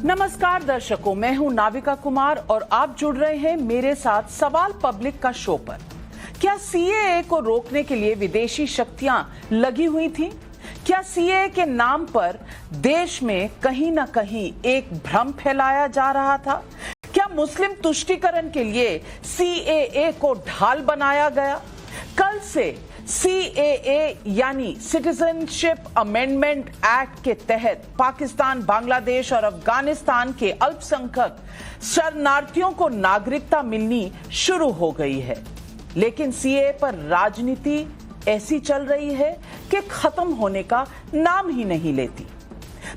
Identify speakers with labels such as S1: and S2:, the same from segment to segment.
S1: नमस्कार दर्शकों, मैं हूं नाविका कुमार और आप जुड़ रहे हैं मेरे साथ सवाल पब्लिक का शो पर। क्या सीएए को रोकने के लिए विदेशी शक्तियां लगी हुई थीं? क्या सीएए के नाम पर देश में कहीं ना कहीं एक भ्रम फैलाया जा रहा था? क्या मुस्लिम तुष्टीकरण के लिए सीएए को ढाल बनाया गया? कल से सीएए यानी सिटीजनशिप अमेंडमेंट एक्ट के तहत पाकिस्तान, बांग्लादेश और अफगानिस्तान के अल्पसंख्यक शरणार्थियों को नागरिकता मिलनी शुरू हो गई है। लेकिन सीएए पर राजनीति ऐसी चल रही है कि खत्म होने का नाम ही नहीं लेती।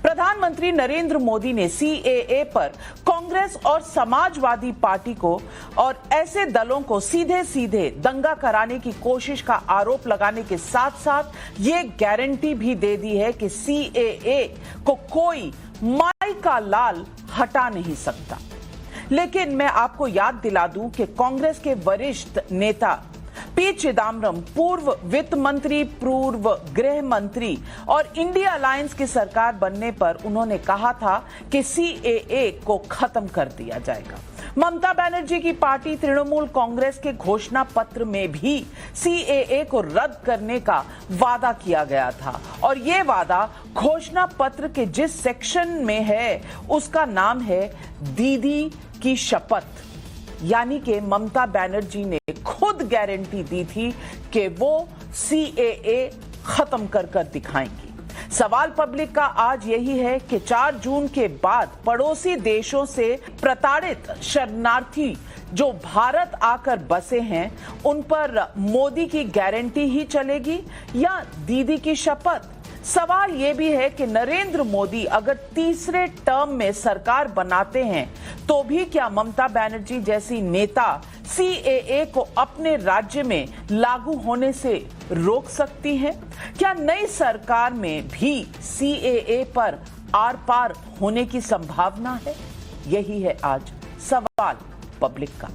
S1: प्रधानमंत्री नरेंद्र मोदी ने सीएए पर कांग्रेस और समाजवादी पार्टी को और ऐसे दलों को सीधे सीधे दंगा कराने की कोशिश का आरोप लगाने के साथ साथ ये गारंटी भी दे दी है कि सीएए को कोई माई का लाल हटा नहीं सकता। लेकिन मैं आपको याद दिला दूं कि कांग्रेस के वरिष्ठ नेता पी चिदम्बरम, पूर्व वित्त मंत्री, पूर्व गृह मंत्री और इंडिया अलायंस की सरकार बनने पर उन्होंने कहा था कि सीएए को खत्म कर दिया जाएगा। ममता बनर्जी की पार्टी तृणमूल कांग्रेस के घोषणा पत्र में भी सीएए को रद्द करने का वादा किया गया था और ये वादा घोषणा पत्र के जिस सेक्शन में है उसका नाम है दीदी की शपथ। यानी कि ममता बनर्जी ने खुद गारंटी दी थी कि वो सीएए खत्म कर दिखाएंगी। सवाल पब्लिक का आज यही है कि 4 जून के बाद पड़ोसी देशों से प्रताड़ित शरणार्थी जो भारत आकर बसे हैं उन पर मोदी की गारंटी ही चलेगी या दीदी की शपथ? सवाल यह भी है कि नरेंद्र मोदी अगर तीसरे टर्म में सरकार बनाते हैं तो भी क्या ममता बनर्जी जैसी नेता सीएए को अपने राज्य में लागू होने से रोक सकती हैं? क्या नई सरकार में भी सीएए पर आर पार होने की संभावना है? यही है आज सवाल पब्लिक का।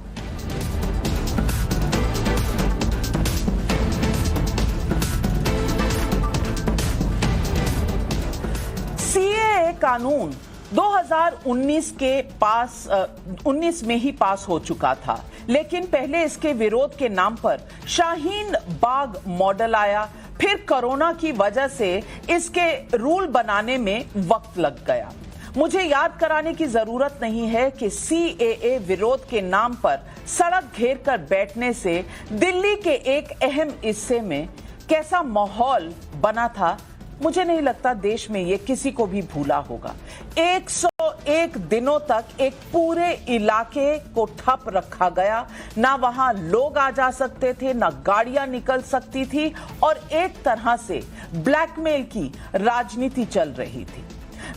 S1: सीएए कानून 2019 में ही पास हो चुका था, लेकिन पहले इसके विरोध के नाम पर शाहीन बाग मॉडल आया, फिर कोरोना की वजह से इसके रूल बनाने में वक्त लग गया। मुझे याद कराने की जरूरत नहीं है कि सीएए विरोध के नाम पर सड़क घेर कर बैठने से दिल्ली के एक अहम हिस्से में कैसा माहौल बना था, मुझे नहीं लगता देश में ये किसी को भी भूला होगा। 101 दिनों तक एक पूरे इलाके को ठप रखा गया, ना वहां लोग आ जा सकते थे, ना गाड़ियां निकल सकती थी और एक तरह से ब्लैकमेल की राजनीति चल रही थी।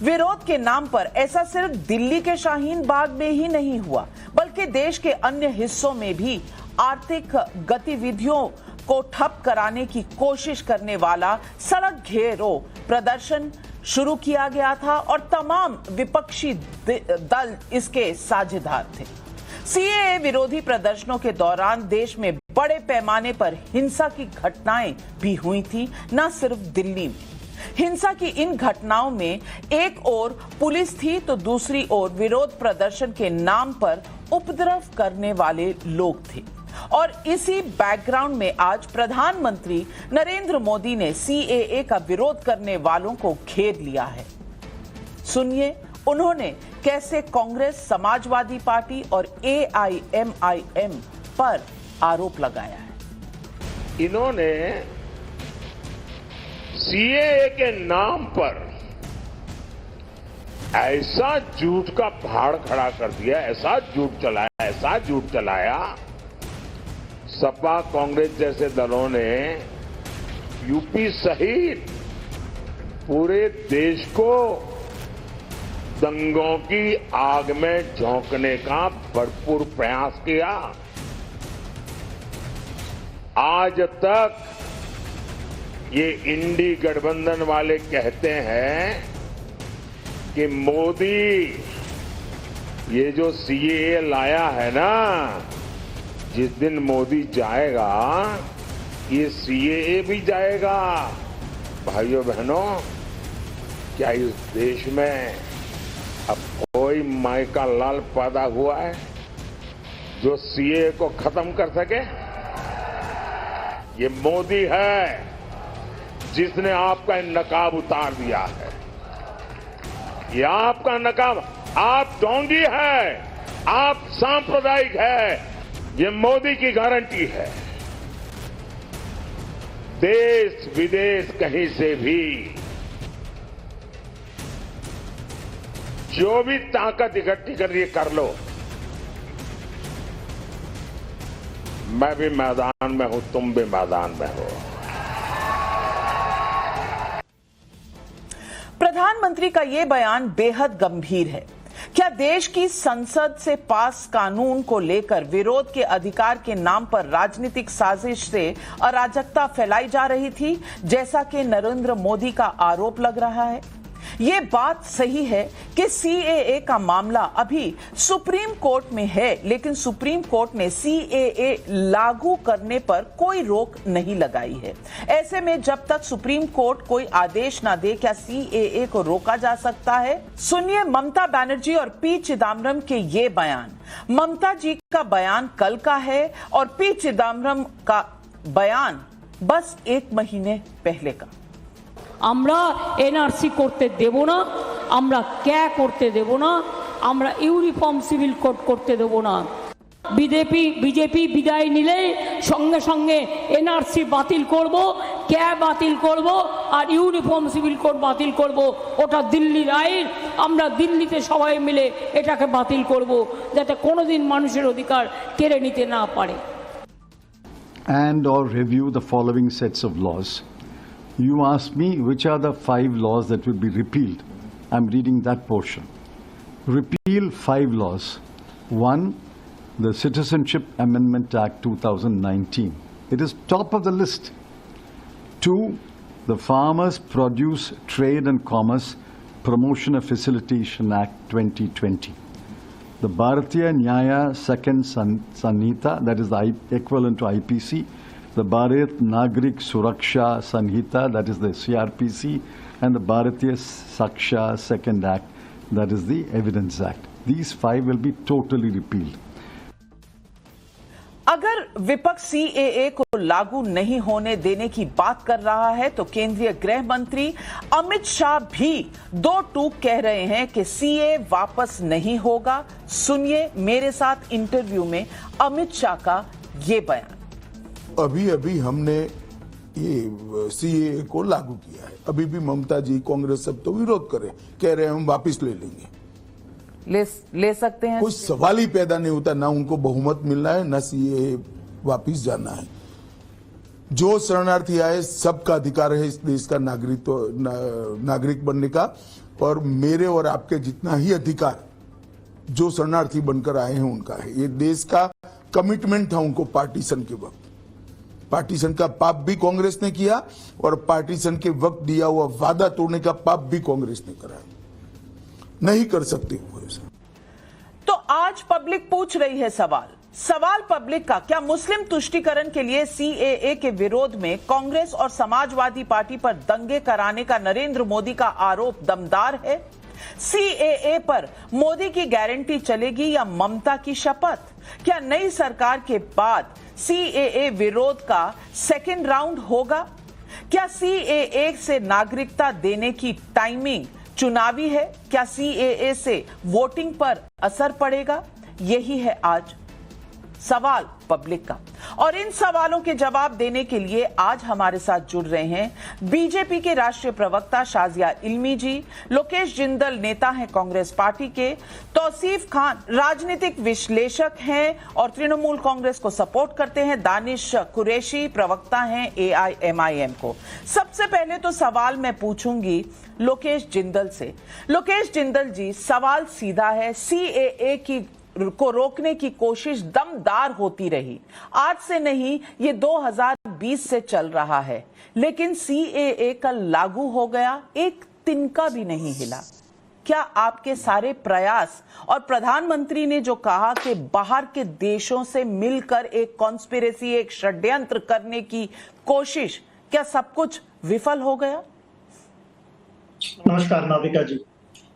S1: विरोध के नाम पर ऐसा सिर्फ दिल्ली के शाहीन बाग में ही नहीं हुआ, बल्कि देश के अन्य हिस्सों में भी आर्थिक गतिविधियों को ठप कराने की कोशिश करने वाला सड़क घेरो प्रदर्शन शुरू किया गया था और तमाम विपक्षी दल इसके साझेदार थे। सीएए विरोधी प्रदर्शनों के दौरान देश में बड़े पैमाने पर हिंसा की घटनाएं भी हुई थी, न सिर्फ दिल्ली में। हिंसा की इन घटनाओं में एक ओर पुलिस थी तो दूसरी ओर विरोध प्रदर्शन के नाम पर उपद्रव करने वाले लोग थे। और इसी बैकग्राउंड में आज प्रधानमंत्री नरेंद्र मोदी ने सीएए का विरोध करने वालों को घेर लिया है। सुनिए उन्होंने कैसे कांग्रेस, समाजवादी पार्टी और एआईएमआईएम पर आरोप लगाया है।
S2: इन्होंने सीएए के नाम पर ऐसा झूठ का पहाड़ खड़ा कर दिया, ऐसा झूठ चलाया। सपा, कांग्रेस जैसे दलों ने यूपी सहित पूरे देश को दंगों की आग में झोंकने का भरपूर प्रयास किया। आज तक ये इंडी गठबंधन वाले कहते हैं कि मोदी ये जो सीएए लाया है ना, जिस दिन मोदी जाएगा ये सीएए भी जाएगा। भाइयों बहनों, क्या इस देश में अब कोई माई का लाल पैदा हुआ है जो सीए को खत्म कर सके? ये मोदी है जिसने आपका नकाब उतार दिया है। ये आपका नकाब, आप ढोंगी है, आप सांप्रदायिक है, ये मोदी की गारंटी है। देश विदेश कहीं से भी जो भी ताकत इकट्ठी कर रही है कर लो। मैं भी मैदान में हूं, तुम भी मैदान में हो।
S1: प्रधानमंत्री का यह बयान बेहद गंभीर है। क्या देश की संसद से पास कानून को लेकर विरोध के अधिकार के नाम पर राजनीतिक साजिश से अराजकता फैलाई जा रही थी, जैसा कि नरेंद्र मोदी का आरोप लग रहा है? ये बात सही है कि सीएए का मामला अभी सुप्रीम कोर्ट में है, लेकिन सुप्रीम कोर्ट ने सीएए लागू करने पर कोई रोक नहीं लगाई है। ऐसे में जब तक सुप्रीम कोर्ट कोई आदेश ना दे, क्या सीएए को रोका जा सकता है? सुनिए ममता बनर्जी और पी चिदम्बरम के ये बयान। ममता जी का बयान कल का है और पी चिदम्बरम का बयान बस 1 महीने पहले का।
S3: আমরা এনআরসি করতে দেব না, আমরা ক্যা করতে দেব না, আমরা ইউনিফর্ম সিভিল কোড করতে দেব না। বিজেপি বিদায় নিলে সঙ্গে সঙ্গে এনআরসি বাতিল করব, ক্যা বাতিল করব আর ইউনিফর্ম সিভিল কোড বাতিল করব। ওটা দিল্লির আইন, আমরা দিল্লিতে সবাই মিলে এটাকে বাতিল করব যাতে কোনোদিন মানুষের অধিকার কেড়ে নিতে না পারে।
S4: And or review the following sets of laws. You asked me which are the 5 laws that will be repealed. I'm reading that portion. Repeal 5 laws. 1, the Citizenship Amendment Act 2019. It is top of the list. 2, the Farmers Produce Trade and Commerce Promotion and Facilitation Act 2020. The Bharatiya Nyaya Second Sanhita, that is the equivalent to IPC. The Bharat Nagrik Suraksha Sanhita, that is the CRPC, and the Bharatiya Saksha Second Act, that is the Evidence Act. These 5 will be totally repealed.
S1: अगर विपक्ष CAA को लागू नहीं होने देने की बात कर रहा है तो केंद्रीय गृह मंत्री अमित शाह भी 2 टूक कह रहे हैं कि सीए वापस नहीं होगा। सुनिए मेरे साथ इंटरव्यू में अमित शाह का ये बयान।
S5: अभी हमने ये सीएए को लागू किया है। अभी भी ममता जी, कांग्रेस सब तो विरोध करे, कह रहे हैं हम वापस ले लेंगे।
S1: ले सकते हैं,
S5: कोई सवाल ही पैदा नहीं होता। ना उनको बहुमत मिलना है, ना सीएए वापस जाना है। जो शरणार्थी आए सबका अधिकार है इस देश का नागरिक बनने का, और मेरे और आपके जितना ही अधिकार जो शरणार्थी बनकर आए हैं उनका है। ये देश का कमिटमेंट था उनको पार्टीशन के वक्त। पार्टीशन का पाप भी कांग्रेस ने किया और पार्टीशन के वक्त दिया हुआ वादा तोड़ने का पाप भी कांग्रेस ने करा। नहीं कर सकते वो ऐसा।
S1: तो आज पब्लिक पूछ रही है सवाल पब्लिक का, क्या मुस्लिम तुष्टीकरण के लिए सीएए के विरोध में कांग्रेस और समाजवादी पार्टी पर दंगे कराने का नरेंद्र मोदी का आरोप दमदार है? सीएए पर मोदी की गारंटी चलेगी या ममता की शपथ? क्या नई सरकार के बाद सीएए विरोध का सेकेंड राउंड होगा? क्या सीएए से नागरिकता देने की टाइमिंग चुनावी है? क्या सीएए से वोटिंग पर असर पड़ेगा? यही है आज सवाल पब्लिक का। और इन सवालों के जवाब देने के लिए आज हमारे साथ जुड़ रहे हैं बीजेपी के राष्ट्रीय प्रवक्ता शाजिया इल्मी जी, लोकेश जिंदल नेता हैं कांग्रेस पार्टी के, तौसीफ खान राजनीतिक विश्लेषक हैं और तृणमूल कांग्रेस को सपोर्ट करते हैं, दानिश कुरैशी प्रवक्ता हैं एआईएमआईएम को। सबसे पहले तो सवाल मैं पूछूंगी लोकेश जिंदल से। लोकेश जिंदल जी, सवाल सीधा है, सीएए को रोकने की कोशिश दमदार होती रही, आज से नहीं, ये 2020 से चल रहा है, लेकिन सीएए कल लागू हो गया, एक तिनका भी नहीं हिला। क्या आपके सारे प्रयास और प्रधानमंत्री ने जो कहा कि बाहर के देशों से मिलकर एक कॉन्स्पिरेसी, एक षड्यंत्र करने की कोशिश, क्या सब कुछ विफल हो गया?
S6: नमस्कार नाविका जी।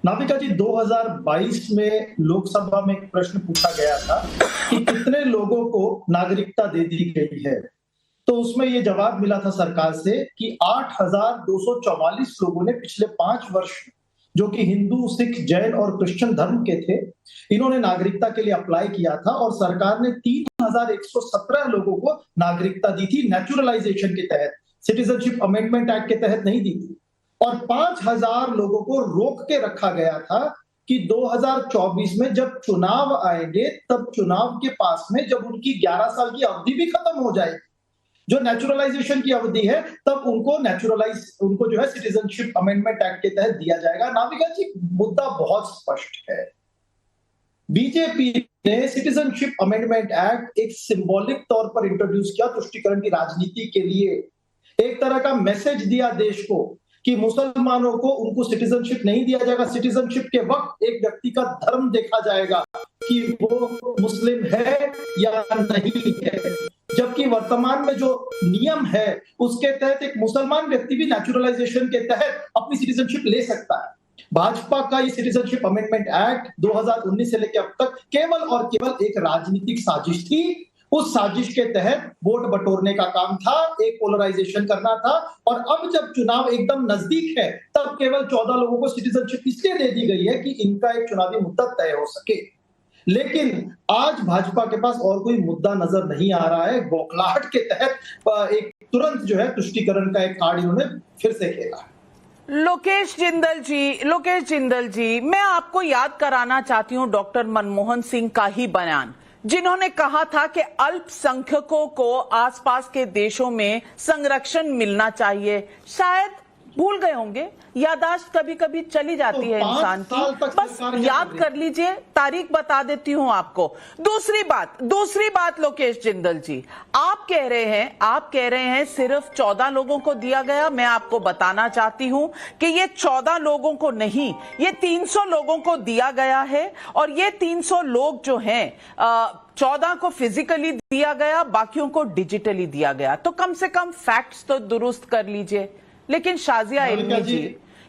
S6: नाविका जी, 2022 में लोकसभा में एक प्रश्न पूछा गया था कि कितने लोगों को नागरिकता दे दी गई है, तो उसमें ये जवाब मिला था सरकार से कि 8,244 लोगों ने पिछले 5 वर्ष, जो कि हिंदू, सिख, जैन और क्रिश्चियन धर्म के थे, इन्होंने नागरिकता के लिए अप्लाई किया था और सरकार ने 3,117 लोगों को नागरिकता दी थी नेचुरलाइजेशन के तहत, सिटीजनशिप अमेंडमेंट एक्ट के तहत नहीं दी थी। और 5,000 लोगों को रोक के रखा गया था कि 2024 में जब चुनाव आएंगे तब चुनाव के पास में जब उनकी 11 साल की अवधि भी खत्म हो जाएगी, जो नेचुरलाइजेशन की अवधि है, तब उनको जो है सिटीजनशिप अमेंडमेंट एक्ट के तहत दिया जाएगा। नाविका जी, मुद्दा बहुत स्पष्ट है। बीजेपी ने सिटीजनशिप अमेंडमेंट एक्ट एक सिंबॉलिक तौर पर इंट्रोड्यूस किया तुष्टीकरण की राजनीति के लिए, एक तरह का मैसेज दिया देश को कि मुसलमानों को उनको सिटीजनशिप नहीं दिया जाएगा। सिटीजनशिप के वक्त एक व्यक्ति का धर्म देखा जाएगा कि वो मुस्लिम है या नहीं है, जबकि वर्तमान में जो नियम है उसके तहत एक मुसलमान व्यक्ति भी नेचुरलाइजेशन के तहत अपनी सिटीजनशिप ले सकता है। भाजपा का ये सिटीजनशिप अमेंडमेंट एक्ट 2019 से लेकर अब तक केवल और केवल एक राजनीतिक साजिश थी। उस साजिश के तहत वोट बटोरने का काम था, एक पोलराइजेशन करना था, और अब जब चुनाव एकदम नजदीक है तब केवल 14 लोगों को सिटीजनशिप इसलिए दे दी गई है कि इनका एक चुनावी मुद्दा तय हो सके। लेकिन आज भाजपा के पास और कोई मुद्दा नजर नहीं आ रहा है। बौखलाहट के तहत एक तुरंत जो है तुष्टीकरण का एक कार्ड इन्होंने फिर से खेला।
S1: लोकेश जिंदल जी, मैं आपको याद कराना चाहती हूं डॉक्टर मनमोहन सिंह का ही बयान, जिन्होंने कहा था कि अल्पसंख्यकों को आसपास के देशों में संरक्षण मिलना चाहिए। शायद भूल गए होंगे, याददाश्त कभी कभी चली जाती है इंसान की, बस याद कर लीजिए, तारीख बता देती हूं आपको। दूसरी बात लोकेश जिंदल जी, आप कह रहे हैं सिर्फ 14 लोगों को दिया गया। मैं आपको बताना चाहती हूं कि ये 14 लोगों को नहीं, ये 300 लोगों को दिया गया है, और ये 300 लोग जो हैं 14 को फिजिकली दिया गया, बाकियों को डिजिटली दिया गया। तो कम से कम फैक्ट्स तो दुरुस्त कर लीजिए। लेकिन शाजिया इल्मी जी,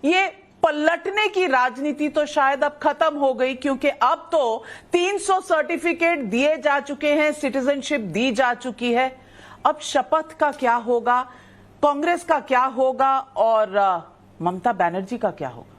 S1: ये पलटने की राजनीति तो शायद अब खत्म हो गई, क्योंकि अब तो 300 सर्टिफिकेट दिए जा चुके हैं, सिटीजनशिप दी जा चुकी है। अब शपथ का क्या होगा, कांग्रेस का क्या होगा, और ममता बनर्जी का क्या होगा?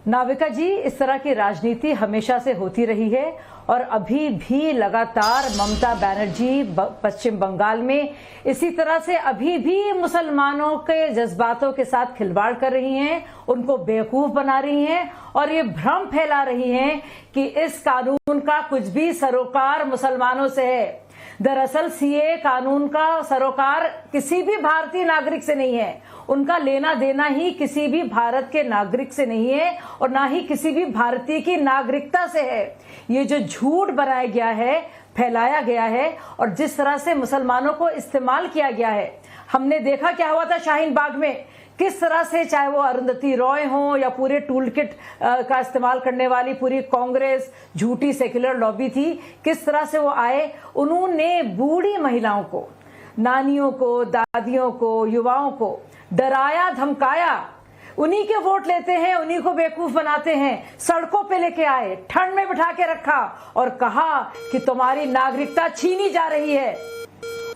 S7: नाविका जी, इस तरह की राजनीति हमेशा से होती रही है और अभी भी लगातार ममता बनर्जी पश्चिम बंगाल में इसी तरह से अभी भी मुसलमानों के जज्बातों के साथ खिलवाड़ कर रही हैं, उनको बेवकूफ बना रही हैं और ये भ्रम फैला रही हैं कि इस कानून का कुछ भी सरोकार मुसलमानों से है। दरअसल सीए कानून का सरोकार किसी भी भारतीय नागरिक से नहीं है, उनका लेना देना ही किसी भी भारत के नागरिक से नहीं है और ना ही किसी भी भारतीय की नागरिकता से है। ये जो झूठ बनाया गया है, फैलाया गया है और जिस तरह से मुसलमानों को इस्तेमाल किया गया है, हमने देखा क्या हुआ था शाहीन बाग में, किस तरह से चाहे वो अरुंधति रॉय हो या पूरे टूल किट का इस्तेमाल करने वाली पूरी कांग्रेस झूठी सेक्युलर लॉबी थी, किस तरह से वो आए, उन्होंने बूढ़ी महिलाओं को, नानियों को, दादियों को, युवाओं को डराया धमकाया। उन्हीं के वोट लेते हैं, उन्हीं को बेवकूफ बनाते हैं, सड़कों पे लेके आए, ठंड में बिठा के रखा और कहा कि तुम्हारी नागरिकता छीनी जा रही है।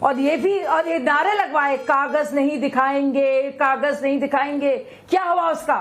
S7: और ये नारे लगवाए, कागज नहीं दिखाएंगे, कागज नहीं दिखाएंगे। क्या हुआ उसका?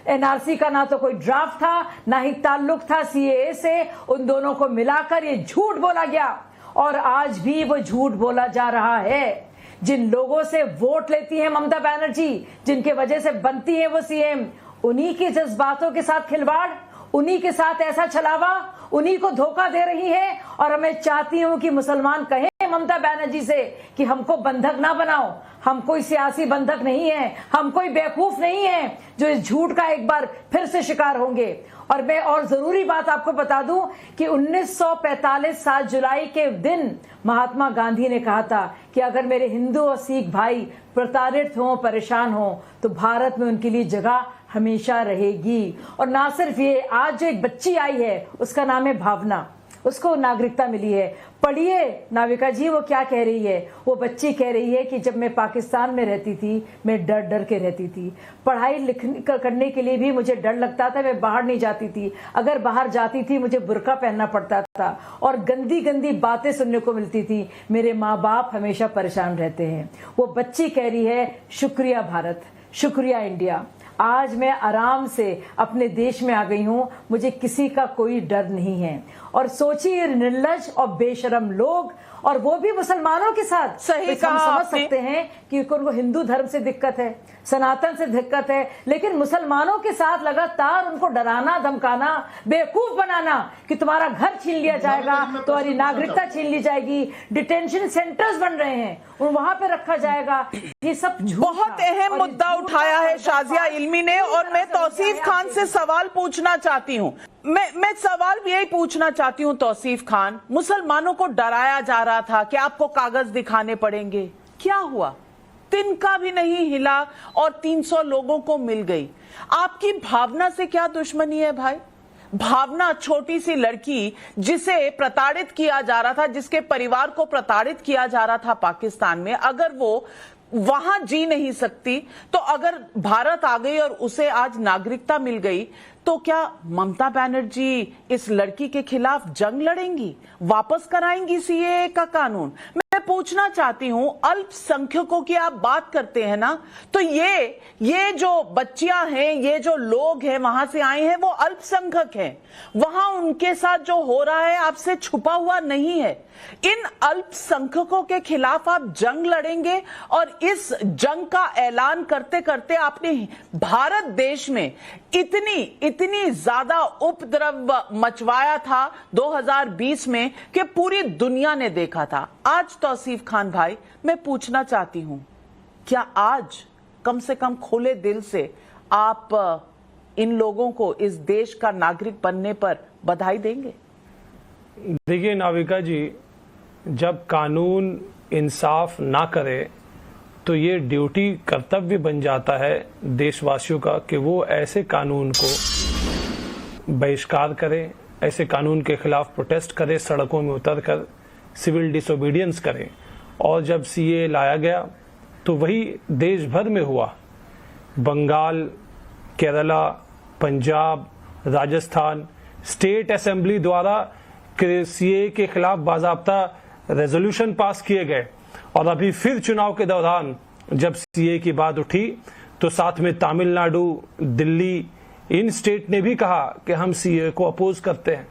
S7: एनआरसी का ना तो कोई ड्राफ्ट था, ना ही ताल्लुक था सीएए से। उन दोनों को मिलाकर ये झूठ बोला गया और आज भी वो झूठ बोला जा रहा है। जिन लोगों से वोट लेती है ममता बनर्जी, जिनके वजह से बनती है वो सीएम, उन्हीं के जज्बातों के साथ खिलवाड़, उन्हीं के साथ ऐसा छलावा, उन्हीं को धोखा दे रही है। और मैं चाहती हूं कि मुसलमान कहें ममता बनर्जी से कि हमको बंधक ना बनाओ, हम कोई सियासी बंधक नहीं है, हम कोई बेवकूफ नहीं है जो इस झूठ का एक बार फिर से शिकार होंगे। और मैं और जरूरी बात आपको बता दूं कि 1945 7 जुलाई के दिन महात्मा गांधी ने कहा था कि अगर मेरे हिंदू और सिख भाई प्रताड़ित हों, परेशान हों, तो भारत में उनके लिए जगह हमेशा रहेगी। और ना सिर्फ ये, आज जो एक बच्ची आई है उसका नाम है भावना, उसको नागरिकता मिली है। पढ़िए नाविका जी वो क्या कह रही है। वो बच्ची कह रही है कि जब मैं पाकिस्तान में रहती थी मैं डर डर के रहती थी, पढ़ाई लिखने करने के लिए भी मुझे डर लगता था, मैं बाहर नहीं जाती थी, अगर बाहर जाती थी मुझे बुर्का पहनना पड़ता था और गंदी गंदी बातें सुनने को मिलती थी, मेरे माँ बाप हमेशा परेशान रहते हैं। वो बच्ची कह रही है शुक्रिया भारत, शुक्रिया इंडिया, आज मैं आराम से अपने देश में आ गई हूं, मुझे किसी का कोई डर नहीं है। और सोचिए निर्लज और बेशरम लोग, और वो भी मुसलमानों के साथ।
S1: सही कहा
S7: हम समझ
S1: आपने।
S7: सकते हैं कि उनको हिंदू धर्म से दिक्कत है, सनातन से दिक्कत है, लेकिन मुसलमानों के साथ लगातार उनको डराना धमकाना, बेवकूफ बनाना कि तुम्हारा घर छीन लिया जाएगा, तुम्हारी नागरिकता छीन ली जाएगी, डिटेंशन सेंटर्स बन रहे हैं और वहां पे रखा जाएगा, ये सब
S1: बहुत अहम मुद्दा उठाया है शाजिया इल्मी ने। और मैं तौसीफ खान से सवाल पूछना चाहती हूँ, मैं सवाल भी यही पूछना चाहती हूँ तौसीफ खान, मुसलमानों को डराया जा रहा था कि आपको कागज दिखाने पड़ेंगे, क्या हुआ? तिनका भी नहीं हिला और 300 लोगों को मिल गई। आपकी भावना से क्या दुश्मनी है भाई? भावना, छोटी सी लड़की जिसे प्रताड़ित किया जा रहा था, जिसके परिवार को प्रताड़ित किया जा रहा था पाकिस्तान में, अगर वो वहां जी नहीं सकती तो अगर भारत आ गई और उसे आज नागरिकता मिल गई तो क्या ममता बनर्जी इस लड़की के खिलाफ जंग लड़ेंगी, वापस कराएंगी सीएए का कानून? मैं पूछना चाहती हूं, अल्पसंख्यकों की आप बात करते हैं ना, तो ये जो बच्चियां हैं, ये जो लोग हैं वहां से आए हैं, वो अल्पसंख्यक हैं। वहां उनके साथ जो हो रहा है आपसे छुपा हुआ नहीं है। इन अल्पसंख्यकों के खिलाफ आप जंग लड़ेंगे और इस जंग का ऐलान करते करते आपने भारत देश में इतनी ज्यादा उपद्रव मचवाया था 2020 में कि पूरी दुनिया ने देखा था। आज तौसीफ खान भाई, मैं पूछना चाहती हूं, क्या आज कम से कम खुले दिल से आप इन लोगों को इस देश का नागरिक बनने पर बधाई देंगे?
S8: देखिए नाविका जी, जब कानून इंसाफ ना करे तो ये ड्यूटी, कर्तव्य बन जाता है देशवासियों का कि वो ऐसे कानून को बहिष्कार करे, ऐसे कानून के खिलाफ प्रोटेस्ट करे, सड़कों में उतरकर सिविल डिसोबीडियंस करे। और जब सीए लाया गया तो वही देश भर में हुआ। बंगाल, केरला, पंजाब, राजस्थान, स्टेट असेंबली द्वारा सीए के खिलाफ बाज़ाब्ता रेजोल्यूशन पास किए गए। और अभी फिर चुनाव के दौरान जब सीए की बात उठी तो साथ में तमिलनाडु, दिल्ली, इन स्टेट ने भी कहा कि हम सीए को अपोज करते हैं।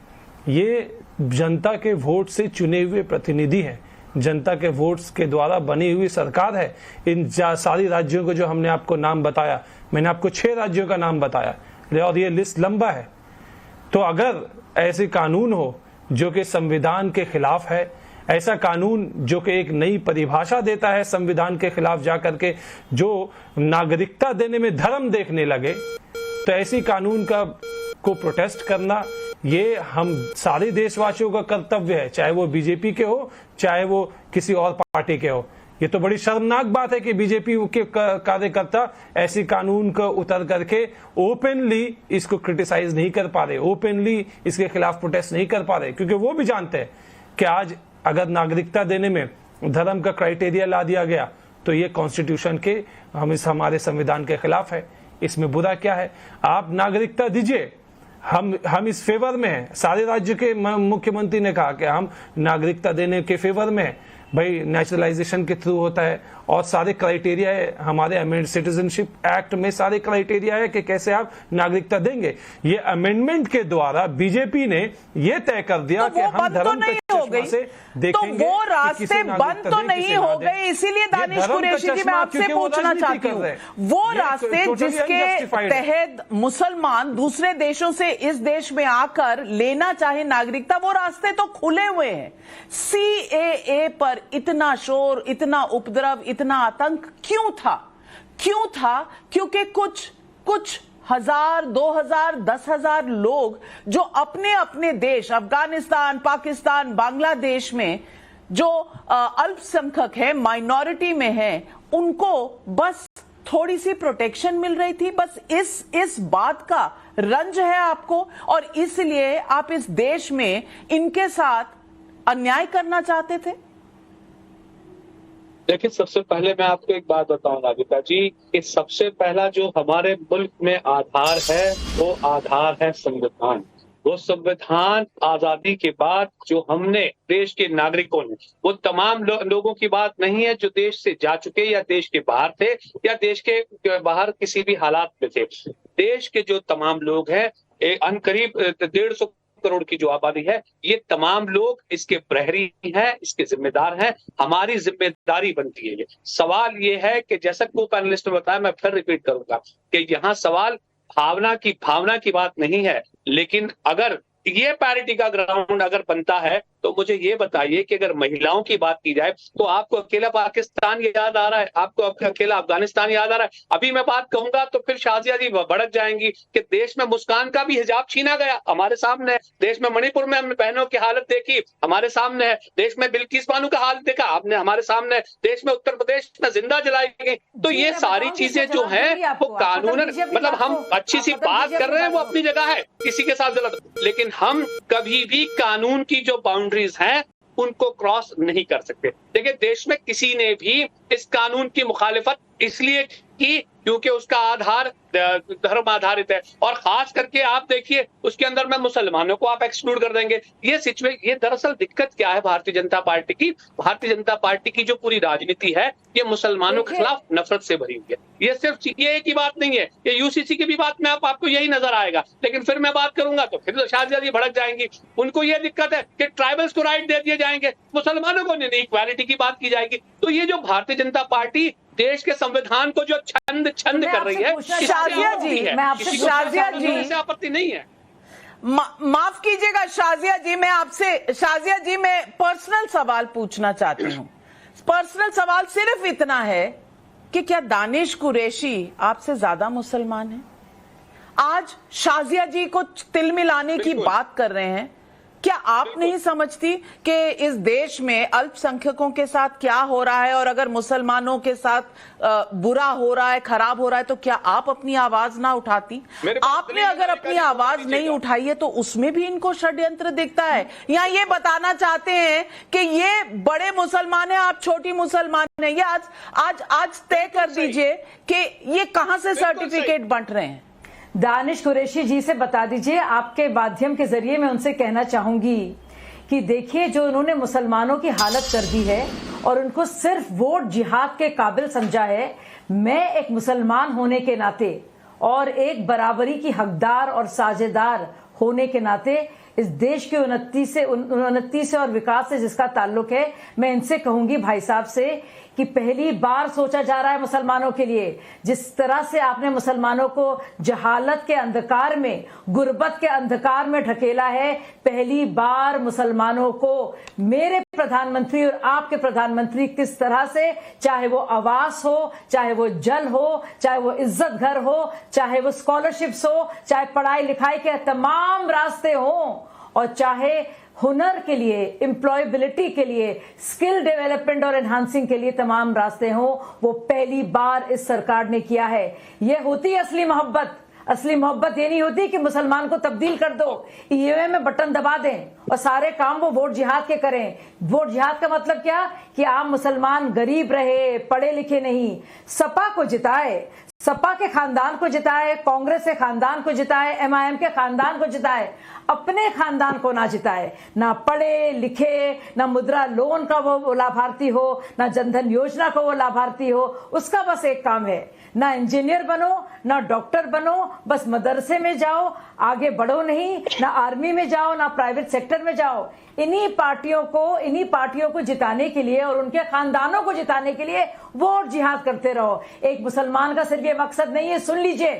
S8: ये जनता के वोट से चुने हुए प्रतिनिधि हैं, जनता के वोट्स के द्वारा बनी हुई सरकार है। इन सारी राज्यों को जो हमने आपको नाम बताया, मैंने आपको 6 राज्यों का नाम बताया और ये लिस्ट लंबा है। तो अगर ऐसे कानून हो जो कि संविधान के खिलाफ है, ऐसा कानून जो कि एक नई परिभाषा देता है संविधान के खिलाफ जाकर के, जो नागरिकता देने में धर्म देखने लगे, तो ऐसी कानून को प्रोटेस्ट करना ये हम सारे देशवासियों का कर्तव्य है, चाहे वो बीजेपी के हो, चाहे वो किसी और पार्टी के हो। ये तो बड़ी शर्मनाक बात है कि बीजेपी के कार्यकर्ता ऐसी कानून को उतर करके ओपनली इसको क्रिटिसाइज नहीं कर पा रहे, ओपनली इसके खिलाफ प्रोटेस्ट नहीं कर पा रहे, क्योंकि वो भी जानते हैं कि आज अगर नागरिकता देने में धर्म का क्राइटेरिया ला दिया गया तो ये कॉन्स्टिट्यूशन के हमारे संविधान के खिलाफ है। इसमें बुरा क्या है? आप नागरिकता दीजिए, हम इस फेवर में हैं। सारे राज्य के मुख्यमंत्री ने कहा कि हम नागरिकता देने के फेवर में हैं। भाई नेचुरलाइजेशन के थ्रू होता है और सारे क्राइटेरिया है, हमारे सिटीजनशिप एक्ट में सारे क्राइटेरिया है कि कैसे आप नागरिकता देंगे। ये अमेंडमेंट के द्वारा बीजेपी ने ये तय कर दिया कि हम धर्म के चश्मा से देखेंगे।
S1: तो वो रास्ते बंद तो नहीं हो गए, इसीलिए दानिश कुरैशी जी, मैं आपसे पूछना चाहती हूँ, वो रास्ते जिसके तहत मुसलमान दूसरे देशों से इस देश में आकर लेना चाहे नागरिकता, वो रास्ते तो खुले हुए हैं। सीएए पर इतना शोर, इतना उपद्रव, इतना आतंक क्यों था? क्योंकि कुछ 1000, 2000, 10,000 लोग जो अपने अपने देश अफगानिस्तान, पाकिस्तान, बांग्लादेश में जो अल्पसंख्यक है, माइनॉरिटी में है, उनको बस थोड़ी सी प्रोटेक्शन मिल रही थी। बस इस बात का रंज है आपको और इसलिए आप इस देश में इनके साथ अन्याय करना चाहते थे?
S9: देखिए, सबसे पहले मैं आपको एक बात बताऊं नाविका जी, कि सबसे पहला जो हमारे मुल्क में आधार है वो आधार है संविधान। वो संविधान आजादी के बाद जो हमने देश के नागरिकों ने, वो तमाम लोगों की बात नहीं है जो देश से जा चुके या देश के बाहर थे या देश के बाहर किसी भी हालात में थे। देश के जो तमाम लोग हैं, अनकरीब 150 करोड़ की जो आबादी है, ये तमाम लोग इसके प्रहरी हैं, इसके जिम्मेदार हैं। हमारी जिम्मेदारी बनती है। ये सवाल ये है कि जैसा को पैनलिस्ट ने बताया, मैं फिर रिपीट करूंगा कि यहाँ सवाल भावना की बात नहीं है, लेकिन अगर ये पैरिटी का ग्राउंड अगर बनता है तो मुझे ये बताइए कि अगर महिलाओं की बात की जाए तो आपको अकेला पाकिस्तान याद आ रहा है, आपको अकेला अफगानिस्तान याद आ रहा है। अभी मैं बात कहूंगा तो फिर शाजिया जी भड़क जाएंगी कि देश में मुस्कान का भी हिजाब छीना गया, हमारे सामने है। देश में मणिपुर में हमने बहनों की हालत देखी, हमारे सामने है। देश में बिल्किस बानो का हाल देखा आपने, हमारे सामने है। देश में उत्तर प्रदेश में जिंदा जलाई गई। तो ये सारी चीजें जो है वो कानूनन, मतलब हम अच्छी सी बात कर रहे हैं, वो अपनी जगह है, किसी के साथ गलत, लेकिन हम कभी भी कानून की जो बाउंड्रीज हैं उनको क्रॉस नहीं कर सकते। देखिए, देश में किसी ने भी इस कानून की मुखालिफत इसलिए की क्योंकि उसका आधार धर्म आधारित है, और खास करके आप देखिए उसके अंदर में मुसलमानों को आप एक्सक्लूड कर देंगे। ये दरअसल दिक्कत क्या है भारतीय जनता पार्टी की? भारतीय जनता पार्टी की जो पूरी राजनीति है ये मुसलमानों के खिलाफ नफरत से भरी हुई है। ये सिर्फ ये एक ही बात नहीं है, ये यूसीसी की भी बात में आपको यही नजर आएगा। लेकिन फिर मैं बात करूंगा तो फिर शाजिया जी भड़क जाएंगी। उनको ये दिक्कत है कि ट्राइबल्स को राइट दे दिए जाएंगे, मुसलमानों को नहीं, इक्वालिटी की बात की जाएगी। तो ये जो भारतीय जनता पार्टी देश के संविधान को जो छंद कर रही है,
S1: शाजिया जी, मैं आपसे शाजिया जी
S9: से आपत्ति नहीं है।
S1: माफ कीजिएगा शाजिया जी, मैं पर्सनल सवाल पूछना चाहती हूँ। पर्सनल सवाल सिर्फ इतना है कि क्या दानिश कुरैशी आपसे ज्यादा मुसलमान है? आज शाजिया जी को तिल मिलाने की बात कर रहे हैं। क्या आप नहीं समझती कि इस देश में अल्पसंख्यकों के साथ क्या हो रहा है, और अगर मुसलमानों के साथ बुरा हो रहा है, खराब हो रहा है, तो क्या आप अपनी आवाज ना उठाती? आपने अगर अपनी आवाज नहीं उठाई है तो उसमें भी इनको षड्यंत्र दिखता है, या ये बताना चाहते हैं कि ये बड़े मुसलमान हैं, आप छोटी मुसलमान हैं? ये आज तय कर दीजिए कि ये कहां से सर्टिफिकेट बंट रहे हैं।
S7: दानिश कुरैशी जी से बता दीजिए, आपके माध्यम के जरिए मैं उनसे कहना चाहूंगी कि देखिए, जो उन्होंने मुसलमानों की हालत कर दी है और उनको सिर्फ वोट जिहाद के काबिल समझा है, मैं एक मुसलमान होने के नाते और एक बराबरी की हकदार और साझेदार होने के नाते इस देश के उन्नति से और विकास से जिसका ताल्लुक है, मैं इनसे कहूंगी भाई साहब से कि पहली बार सोचा जा रहा है मुसलमानों के लिए। जिस तरह से आपने मुसलमानों को जहालत के अंधकार में, गुर्बत के अंधकार में ढकेला है, पहली बार मुसलमानों को मेरे प्रधानमंत्री और आपके प्रधानमंत्री किस तरह से, चाहे वो आवास हो, चाहे वो जल हो, चाहे वो इज्जत घर हो, चाहे वो स्कॉलरशिप्स हो, चाहे पढ़ाई लिखाई के तमाम रास्ते हों, और चाहे हुनर के लिए, एम्प्लॉयबिलिटी के लिए, स्किल डेवलपमेंट और एनहांसिंग के लिए तमाम रास्ते हों, वो पहली बार इस सरकार ने किया है। ये होती है असली मोहब्बत। असली मोहब्बत ये नहीं होती कि मुसलमान को तब्दील कर दो, ईवीएम में बटन दबा दें और सारे काम वो वोट जिहाद के करें। वोट जिहाद का मतलब क्या? कि आप मुसलमान गरीब रहे, पढ़े लिखे नहीं, सपा को जिताए, सपा के खानदान को जिताए, कांग्रेस के खानदान को जिताए, एमआईएम के खानदान को जिताए, अपने खानदान को ना जिताए। ना पढ़े लिखे, ना मुद्रा लोन का वो लाभार्थी हो, ना जनधन योजना का वो लाभार्थी हो, उसका बस एक काम है, ना इंजीनियर बनो, ना डॉक्टर बनो, बस मदरसे में जाओ, आगे बढ़ो नहीं, ना आर्मी में जाओ, ना प्राइवेट सेक्टर में जाओ। इन्हीं पार्टियों को जिताने के लिए और उनके खानदानों को जिताने के लिए वोट जिहाद करते रहो। एक मुसलमान का सिर्फ ये मकसद नहीं है, सुन लीजिए,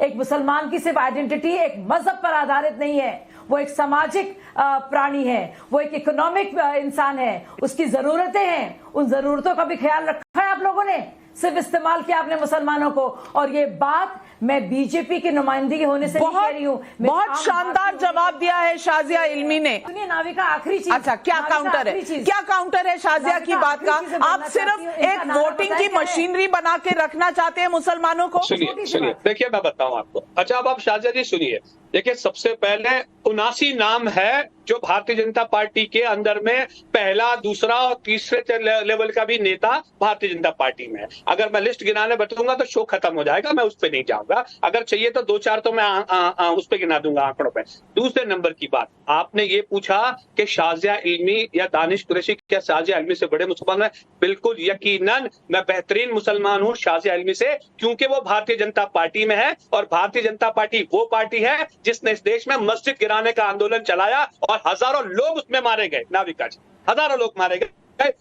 S7: एक मुसलमान की सिर्फ आइडेंटिटी एक मजहब पर आधारित नहीं है, वो एक सामाजिक प्राणी है, वो एक इकोनॉमिक इंसान है, उसकी जरूरतें हैं, उन जरूरतों का भी ख्याल रखा है आप लोगों ने। सिर्फ इस्तेमाल किया आपने मुसलमानों को। और ये बात मैं बीजेपी की नुमाइंदगी होने से नहीं कह रही हूँ।
S1: बहुत शानदार जवाब दिया है शाजिया इल्मी ने।
S7: सुनिए नाविका, आखिरी चीज।
S1: अच्छा, क्या काउंटर है, क्या काउंटर है शाजिया की बात का? आप सिर्फ एक वोटिंग की मशीनरी बना के रखना चाहते हैं मुसलमानों को?
S9: सुनिए, देखिए मैं बताऊं आपको। अच्छा, अब आप शाजिया जी सुनिए। देखिए, सबसे पहले 79 नाम है जो भारतीय जनता पार्टी के अंदर में पहला, दूसरा और तीसरे लेवल का भी नेता भारतीय जनता पार्टी में है। अगर मैं लिस्ट गिनाने बैठूंगा तो शो खत्म हो जाएगा, मैं उस पर नहीं जाऊंगा। अगर चाहिए तो 2-4 तो मैं उस पर गिना दूंगा आंकड़ों पे। दूसरे नंबर की बात, आपने ये पूछा कि शाजिया इल्मी या दानिश कुरैशी क्या शाजिया इल्मी से बड़े मुसलमान है? बिल्कुल यकीनन मैं बेहतरीन मुसलमान हूँ शाजिया इल्मी से, क्योंकि वो भारतीय जनता पार्टी में है। और भारतीय जनता पार्टी वो पार्टी है जिसने इस देश में मस्जिद गिराने का आंदोलन चलाया और हजारों लोग उसमें मारे गए। नाविका जी, हजारों लोग मारे गए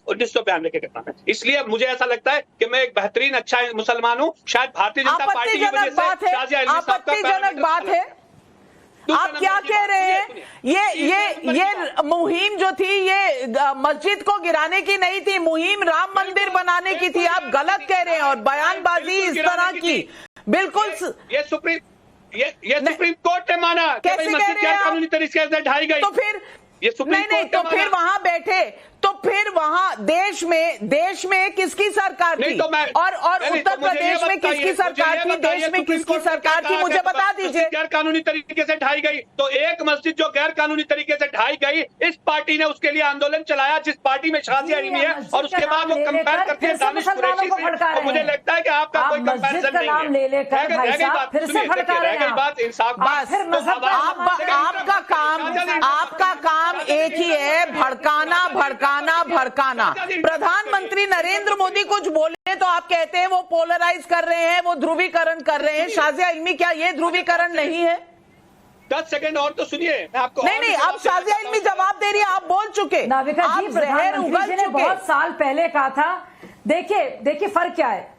S9: 1992 के घटना में। इसलिए मुझे ऐसा लगता है कि मैं एक बेहतरीन अच्छा मुसलमान हूँ। शायद भारतीय जनता पार्टी की वजह से शाजिया इल्मी साहब का
S1: आपत्तिजनक बात है। आप क्या कह रहे हैं? ये मुहिम जो थी ये मस्जिद को गिराने की नहीं थी, मुहिम राम मंदिर बनाने की थी। आप गलत कह रहे हैं और बयानबाजी इस तरह की बिल्कुल।
S9: ये सुप्रीम कोर्ट ने माना कि भाई मस्जिद गैर कानूनी तरीके से ढाई गई।
S1: तो फिर
S9: ये सुप्रीम
S1: नहीं,
S9: कोर्ट
S1: तो फिर वहां बैठे, तो फिर वहां देश में किसकी सरकार थी? और उत्तर प्रदेश में किसकी सरकार थी? देश में किसकी सरकार थी? मुझे बता दीजिए।
S9: गैर कानूनी तरीके से ढाई गई, तो एक मस्जिद जो गैर कानूनी तरीके से ढाई गई, इस पार्टी ने उसके लिए आंदोलन चलाया जिस पार्टी में शाजिया इल्मी है। और उसके बाद वो कंपेयर करते हैं दानिश कुरैशी से। मुझे लगता है कि आपका कोई कंपैरिजन नहीं है। रह गई बात इंसाफ।
S1: आपका काम एक ही है, भड़काना। प्रधानमंत्री नरेंद्र मोदी कुछ बोले तो आप कहते हैं वो पोलराइज कर रहे हैं, वो ध्रुवीकरण कर रहे हैं। शाजिया इल्मी, क्या ये ध्रुवीकरण नहीं है?
S9: 10 सेकंड और तो सुनिए, मैं आपको
S1: नहीं, अब शाजिया इल्मी जवाब दे रही है, आप बोल चुके।
S7: नाविका जी, प्रधानमंत्री जी ने बहुत साल पहले कहा था। देखिए फर्क क्या है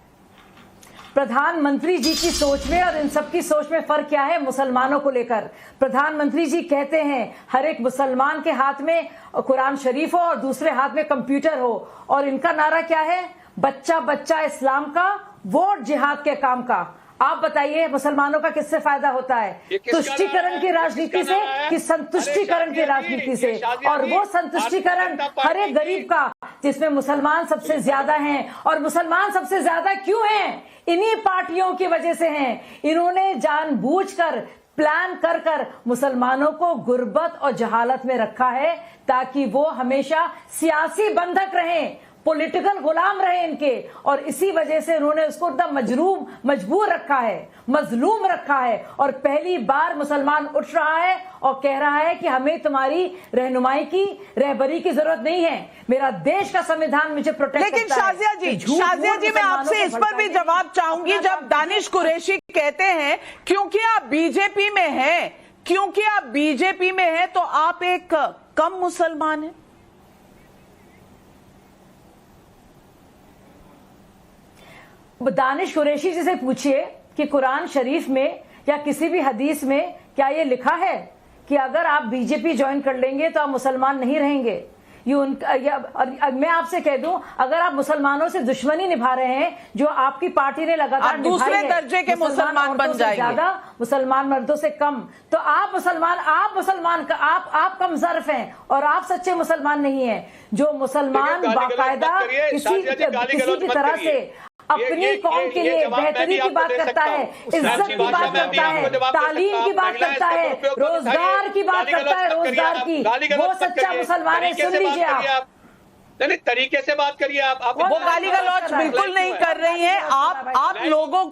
S7: प्रधानमंत्री जी की सोच में और इन सबकी सोच में फर्क क्या है मुसलमानों को लेकर। प्रधानमंत्री जी कहते हैं हर एक मुसलमान के हाथ में कुरान शरीफ हो और दूसरे हाथ में कंप्यूटर हो। और इनका नारा क्या है? बच्चा बच्चा इस्लाम का, वोट जिहाद के काम का। आप बताइए मुसलमानों का किससे फायदा होता है? तुष्टीकरण की राजनीति से कि संतुष्टीकरण की राजनीति से? और वो संतुष्टीकरण हर एक गरीब का, जिसमें मुसलमान सबसे ज्यादा हैं। और मुसलमान सबसे ज्यादा क्यों हैं? इन्हीं पार्टियों की वजह से हैं। इन्होंने जानबूझकर प्लान कर मुसलमानों को गुर्बत और जहालत में रखा है ताकि वो हमेशा सियासी बंधक रहें, पॉलिटिकल गुलाम रहे इनके। और इसी वजह से उन्होंने उसको एकदम मजबूर रखा है, मजलूम रखा है। और पहली बार मुसलमान उठ रहा है और कह रहा है कि हमें तुम्हारी रहनुमाई की, रहबरी की जरूरत नहीं है। मेरा देश का संविधान मुझे प्रोटेक्ट करता है।
S1: लेकिन शाजिया जी मैं आपसे इस पर भी जवाब चाहूंगी। जब दानिश कुरैशी कहते हैं क्योंकि आप बीजेपी में हैं तो आप एक कम मुसलमान हैं।
S7: दानिश कुरैशी जी से पूछिए कि कुरान शरीफ में या किसी भी हदीस में क्या ये लिखा है कि अगर आप बीजेपी ज्वाइन कर लेंगे तो आप मुसलमान नहीं रहेंगे? मैं आपसे कह दूं, अगर आप मुसलमानों से दुश्मनी निभा रहे हैं जो आपकी पार्टी ने लगातार
S1: दूसरे दर्जे के मुसलमान बन जाएंगे,
S7: ज्यादा मुसलमान मर्दों से कम, तो आप कम ज़र्फ हैं और आप सच्चे मुसलमान नहीं हैं। जो मुसलमान बाकायदा किसी भी तरह से अपनी कौम के लिए बेहतरी की बात करता है, इज्जत की बात करता है, तालीम की बात करता है, रोजगार की बात करता है, रोजगार की, वो सच्चा मुसलमान है। सुन लीजिए आप।
S9: नहीं, तरीके से बात करिए आप
S1: वो गाली गलौज बिल्कुल नहीं कर रही हैं। आप लोगों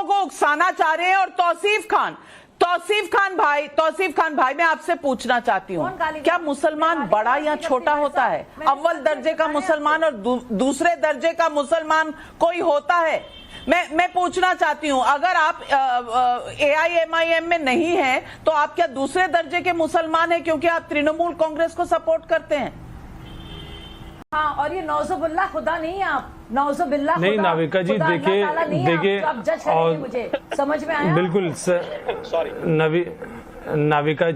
S1: को उकसाना चाह रहे हैं। और तौसीफ खान भाई मैं आपसे पूछना चाहती हूँ, क्या मुसलमान बड़ा या छोटा होता है? अव्वल दर्जे का मुसलमान और दूसरे दर्जे का मुसलमान कोई होता है? मैं पूछना चाहती हूँ, अगर आप AIMIM में नहीं हैं तो आप क्या दूसरे दर्जे के मुसलमान हैं क्योंकि आप तृणमूल कांग्रेस को सपोर्ट करते हैं?
S7: हाँ, और ये नौजुबिल्ला खुदा नहीं है आप, नौजुबिल्ला
S8: नहीं नाविका जी, देखिए
S7: और मुझे समझ में आया
S8: बिल्कुल सॉरी नाविका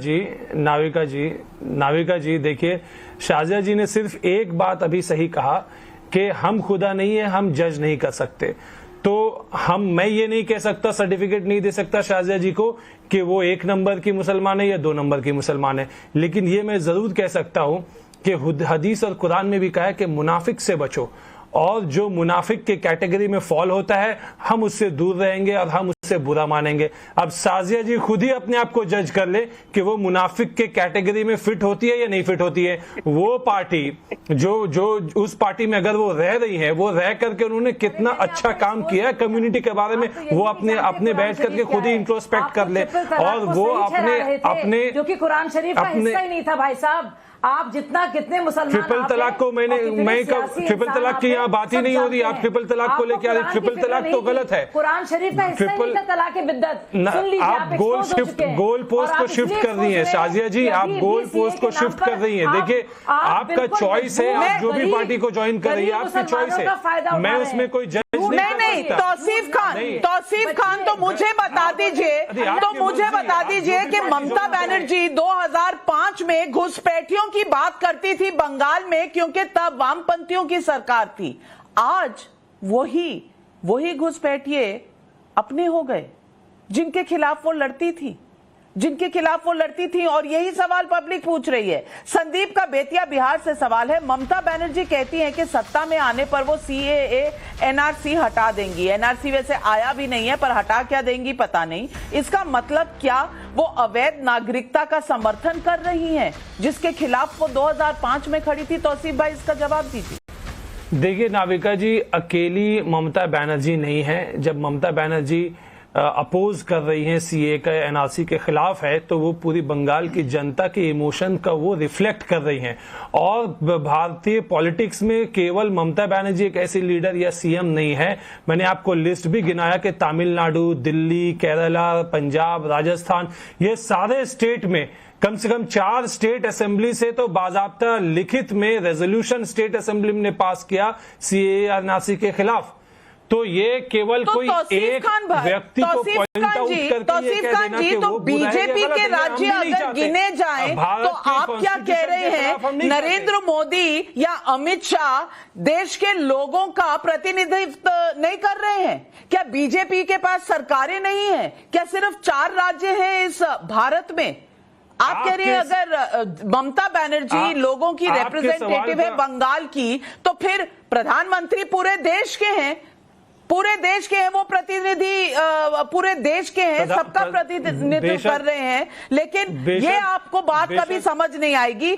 S8: जी देखिए, शाजिया जी ने सिर्फ एक बात अभी सही कहा कि हम खुदा नहीं है, हम जज नहीं कर सकते। तो मैं ये नहीं कह सकता, सर्टिफिकेट नहीं दे सकता शाजिया जी को कि वो 1 नंबर की मुसलमान है या 2 नंबर की मुसलमान है, लेकिन ये मैं जरूर कह सकता हूं कि हदीस और कुरान में भी कहा है कि मुनाफिक से बचो, और जो मुनाफिक के कैटेगरी में फॉल होता है हम उससे दूर रहेंगे और हम उससे बुरा मानेंगे। अब शाजिया जी खुद ही अपने आप को जज कर ले कि वो मुनाफिक के कैटेगरी में फिट होती है या नहीं फिट होती है। वो पार्टी जो उस पार्टी में अगर वो रह रही है, वो रह करके उन्होंने कितना अच्छा काम किया है कम्युनिटी के बारे में, वो अपने बैठ करके खुद ही इंट्रोस्पेक्ट कर ले, और वो अपने
S7: जो कि कुरान शरीफ का हिस्सा ही नहीं था भाई साहब। आप जितना कितने मुसलमान
S8: ट्रिपल तलाक को मैं ट्रिपल तलाक की यहाँ बात ही नहीं हो रही, आप ट्रिपल तलाक को लेके आ रहे। ट्रिपल तलाक तो गलत है,
S7: कुरान शरीफ का हिस्सा नहीं था तलाक बिद्दत।
S8: आप गोल पोस्ट को शिफ्ट कर रही हैं शाजिया जी, आप गोल पोस्ट को शिफ्ट कर रही हैं। देखिए आपका चॉइस है, आप जो भी पार्टी को ज्वाइन कर रही है आपकी चॉइस है, मैं उसमें कोई जज
S1: नहीं। तौसीफ खान तो मुझे बता दीजिए कि ममता बनर्जी 2005 में घुसपैठियों की बात करती थी बंगाल में, क्योंकि तब वामपंथियों की सरकार थी। आज वही घुसपैठिए अपने हो गए जिनके खिलाफ वो लड़ती थी, और यही सवाल पब्लिक पूछ रही है। संदीप का बेतिया बिहार से सवाल है, ममता बनर्जी कहती हैं कि सत्ता में आने पर वो CAA NRC हटा देंगी। NRC वैसे आया भी नहीं है, पर हटा क्या देंगी पता नहीं। इसका मतलब क्या वो अवैध नागरिकता का समर्थन कर रही हैं जिसके खिलाफ वो 2005 में खड़ी थी? तौसीफ भाई इसका जवाब दीजिए।
S8: देखिए नाविका जी, अकेली ममता बनर्जी नहीं है। जब ममता बनर्जी अपोज कर रही हैं CAA का NRC के खिलाफ है, तो वो पूरी बंगाल की जनता के इमोशन का वो रिफ्लेक्ट कर रही हैं। और भारतीय पॉलिटिक्स में केवल ममता बनर्जी एक ऐसी लीडर या CM नहीं है। मैंने आपको लिस्ट भी गिनाया कि तमिलनाडु, दिल्ली, केरला, पंजाब, राजस्थान, ये सारे स्टेट में कम से कम 4 स्टेट असेंबली से तो बाजाब्ता लिखित में रेजोल्यूशन स्टेट असेंबली ने पास किया CAA NRC के खिलाफ। तो ये केवल कोई एक व्यक्ति को पॉइंट आउट करके ये कह देना कि वो
S1: बीजेपी के राज्य अगर गिने जाएं तो आप क्या कह रहे हैं? नरेंद्र मोदी या अमित शाह देश के लोगों का प्रतिनिधित्व नहीं कर रहे हैं क्या? बीजेपी के पास सरकारें नहीं है क्या? सिर्फ 4 राज्य हैं इस भारत में। आप कह रहे हैं अगर ममता बनर्जी लोगों की रिप्रेजेंटेटिव है बंगाल की, तो फिर प्रधानमंत्री पूरे देश के हैं, वो प्रतिनिधि पूरे देश के हैं, सबका प्रतिनिधित्व कर रहे हैं। लेकिन ये आपको बात कभी समझ नहीं आएगी।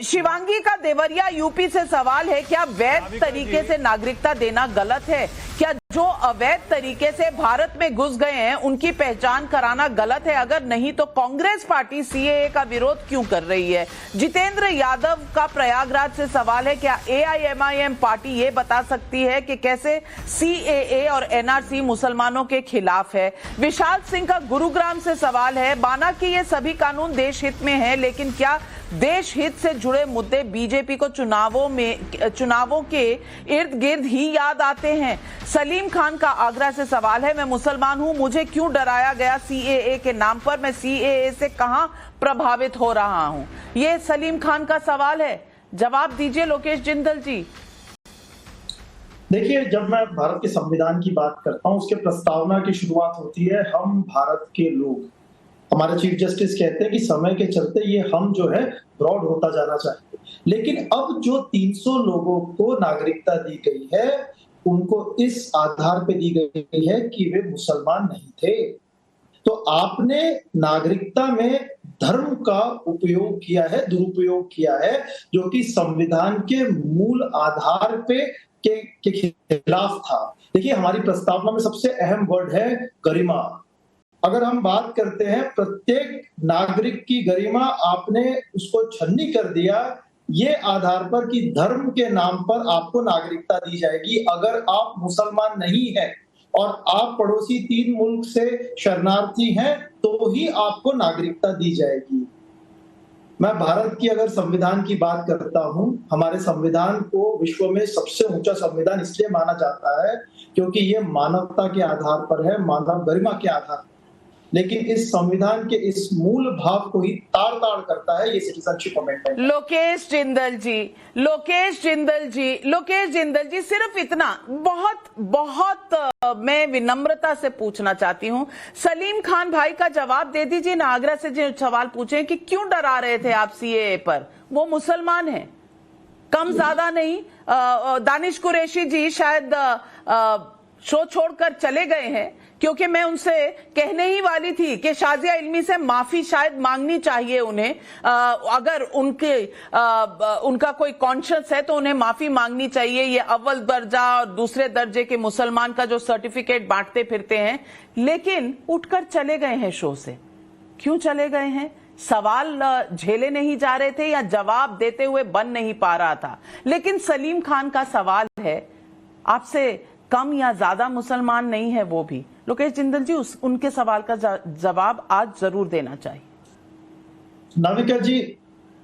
S1: शिवांगी का देवरिया यूपी से सवाल है, क्या वैध तरीके से नागरिकता देना गलत है? क्या जो अवैध तरीके से भारत में घुस गए हैं उनकी पहचान कराना गलत है? अगर नहीं तो कांग्रेस पार्टी CAA का विरोध क्यों कर रही है? जितेंद्र यादव का प्रयागराज से सवाल है, क्या AIMIM पार्टी ये बता सकती है कि कैसे CAA और NRC मुसलमानों के खिलाफ है? विशाल सिंह का गुरुग्राम से सवाल है, माना कि ये सभी कानून देश हित में है, लेकिन क्या देश हित से जुड़े मुद्दे बीजेपी को चुनावों के इर्द गिर्द ही याद आते हैं? सलीम खान का आगरा से सवाल है, मैं मुसलमान हूं, मुझे क्यों डराया गया CAA के नाम पर? मैं CAA से कहां प्रभावित हो रहा हूं? ये सलीम खान का सवाल है, जवाब दीजिए लोकेश जिंदल जी।
S6: देखिए, जब मैं भारत के संविधान की बात करता हूं, उसके प्रस्तावना की शुरुआत होती है हम भारत के लोग। हमारे चीफ जस्टिस कहते हैं कि समय के चलते ये हम जो है ब्रॉड होता जाना चाहिए, लेकिन अब जो 300 लोगों को नागरिकता दी गई है उनको इस आधार पे दी गई है कि वे मुसलमान नहीं थे। तो आपने नागरिकता में धर्म का उपयोग किया है, दुरुपयोग किया है, जो कि संविधान के मूल आधार पे के खिलाफ था। देखिए, हमारी प्रस्तावना में सबसे अहम वर्ड है गरिमा। अगर हम बात करते हैं प्रत्येक नागरिक की गरिमा, आपने उसको छन्नी कर दिया ये आधार पर कि धर्म के नाम पर आपको नागरिकता दी जाएगी। अगर आप मुसलमान नहीं हैं और आप पड़ोसी 3 मुल्क से शरणार्थी हैं तो ही आपको नागरिकता दी जाएगी। मैं भारत की अगर संविधान की बात करता हूं, हमारे संविधान को विश्व में सबसे ऊंचा संविधान इसलिए माना जाता है क्योंकि ये मानवता के आधार पर है, मानव गरिमा के आधार पर। लेकिन इस संविधान के इस मूल भाव को ही ताड़-ताड़ करता है ये सिटीजनशिप अमेंडमेंट।
S1: लोकेश जिंदल जी, सिर्फ इतना बहुत मैं विनम्रता से पूछना चाहती हूं, सलीम खान भाई का जवाब दे दीजिए ना। आगरा से जो सवाल पूछे कि क्यों डरा रहे थे आप सीएए पर, वो मुसलमान हैं, कम ज्यादा नहीं। दानिश कुरैशी जी शायद शो छोड़कर चले गए हैं, क्योंकि मैं उनसे कहने ही वाली थी कि शाजिया इल्मी से माफी शायद मांगनी चाहिए उन्हें। अगर उनका कोई कॉन्शियस है तो उन्हें माफी मांगनी चाहिए। ये अव्वल दर्जा और दूसरे दर्जे के मुसलमान का जो सर्टिफिकेट बांटते फिरते हैं, लेकिन उठकर चले गए हैं शो से। क्यों चले गए हैं? सवाल झेले नहीं जा रहे थे या जवाब देते हुए बन नहीं पा रहा था? लेकिन सलीम खान का सवाल है, आपसे कम या ज्यादा मुसलमान नहीं है वो भी। लोकेश जिंदल जी, उनके सवाल का जवाब आज जरूर देना चाहिए।
S6: नाविका जी,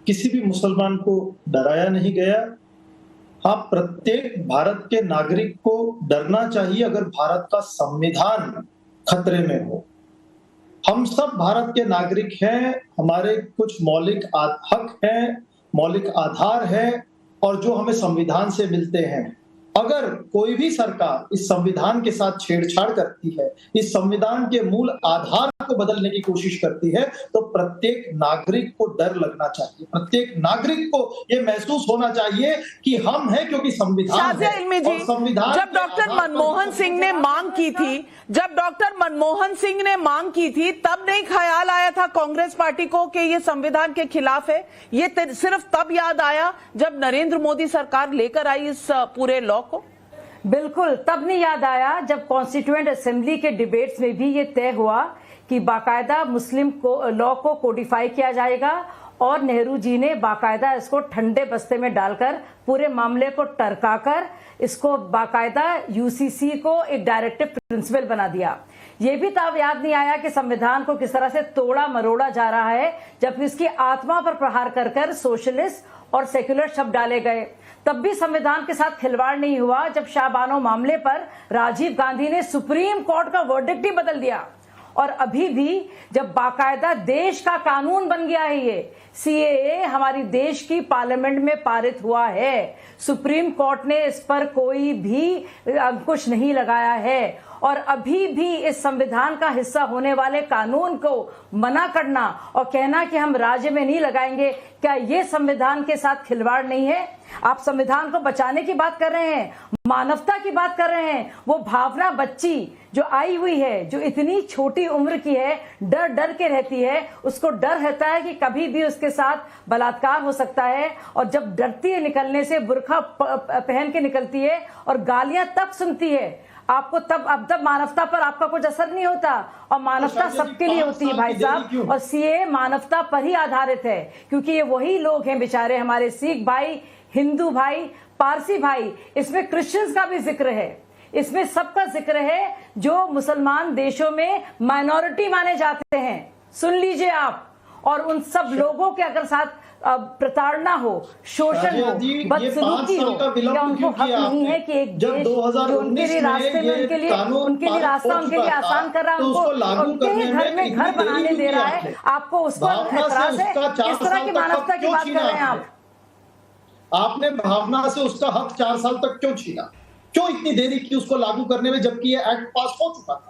S6: किसी भी मुसलमान को डराया नहीं गया। हाँ, प्रत्येक भारत के नागरिक को डरना चाहिए अगर भारत का संविधान खतरे में हो। हम सब भारत के नागरिक हैं, हमारे कुछ मौलिक हक हैं, मौलिक आधार है, और जो हमें संविधान से मिलते हैं। अगर कोई भी सरकार इस संविधान के साथ छेड़छाड़ करती है, इस संविधान के मूल आधार को बदलने की कोशिश करती है, तो प्रत्येक नागरिक को डर लगना चाहिए। प्रत्येक नागरिक को ये महसूस होना चाहिए कि हम हैं क्योंकि संविधान है।
S1: शाजिया इल्मी जी, जब डॉक्टर मनमोहन सिंह ने मांग की थी, तब नहीं ख्याल आया था कांग्रेस पार्टी को कि ये संविधान के खिलाफ है? ये सिर्फ तब याद आया जब नरेंद्र मोदी सरकार लेकर आई इस पूरे लॉ को?
S7: बिल्कुल, तब नहीं याद आया जब कॉन्स्टिट्यूएंट असेंबली के डिबेट्स में भी ये तय हुआ कि बाकायदा मुस्लिम लॉ को कोडिफाई किया जाएगा, और नेहरू जी ने बाकायदा इसको ठंडे बस्ते में डालकर पूरे मामले को टरकाकर इसको बाकायदा यूसीसी को एक डायरेक्टिव प्रिंसिपल बना दिया। ये भी तब याद नहीं आया कि संविधान को किस तरह से तोड़ा मरोड़ा जा रहा है, जबकि इसकी आत्मा पर प्रहार कर कर सोशलिस्ट और सेक्युलर शब्द डाले गए। तब भी संविधान के साथ खिलवाड़ नहीं हुआ जब शाहबानो मामले पर राजीव गांधी ने सुप्रीम कोर्ट का वर्डिक्ट ही बदल दिया। और अभी भी जब बाकायदा देश का कानून बन गया है, ये सीएए हमारी देश की पार्लियामेंट में पारित हुआ है, सुप्रीम कोर्ट ने इस पर कोई भी अंकुश नहीं लगाया है, और अभी भी इस संविधान का हिस्सा होने वाले कानून को मना करना और कहना कि हम राज्य में नहीं लगाएंगे, क्या ये संविधान के साथ खिलवाड़ नहीं है? आप संविधान को बचाने की बात कर रहे हैं, मानवता की बात कर रहे हैं। वो भावना बच्ची जो आई हुई है, जो इतनी छोटी उम्र की है, डर डर के रहती है, उसको डर रहता है कि कभी भी उसके साथ बलात्कार हो सकता है, और जब डरती है निकलने से, बुर्का पहन के निकलती है और गालियां तब सुनती है, आपको अब तब मानवता पर आपका कुछ असर नहीं होता। और मानवता सबके लिए होती है भाई साहब, और सीए मानवता पर ही आधारित है, क्योंकि ये वही लोग हैं बेचारे, हमारे सिख भाई, हिंदू भाई, पारसी भाई, इसमें क्रिश्चियंस का भी जिक्र है, इसमें सबका जिक्र है जो मुसलमान देशों में माइनॉरिटी माने जाते हैं। सुन लीजिए आप, और उन सब लोगों के अगर साथ प्रताड़ना हो, शोषण हो, बदसलूकी हो, क्या उनको हक नहीं है कि एक देश जो उनके लिए रास्ते में उनके लिए रास्ता उनके लिए आसान कर रहा है, उनके ही घर में घर बनाने दे रहा है, आपको उस पर एतराज है? किस तरह की मानवता की बात कर रहे हैं आप?
S6: आपने भावना से उसका हक 4 साल तक क्यों छीना? क्यों इतनी देरी की उसको लागू करने में, जबकि ये एक्ट पास हो चुका था?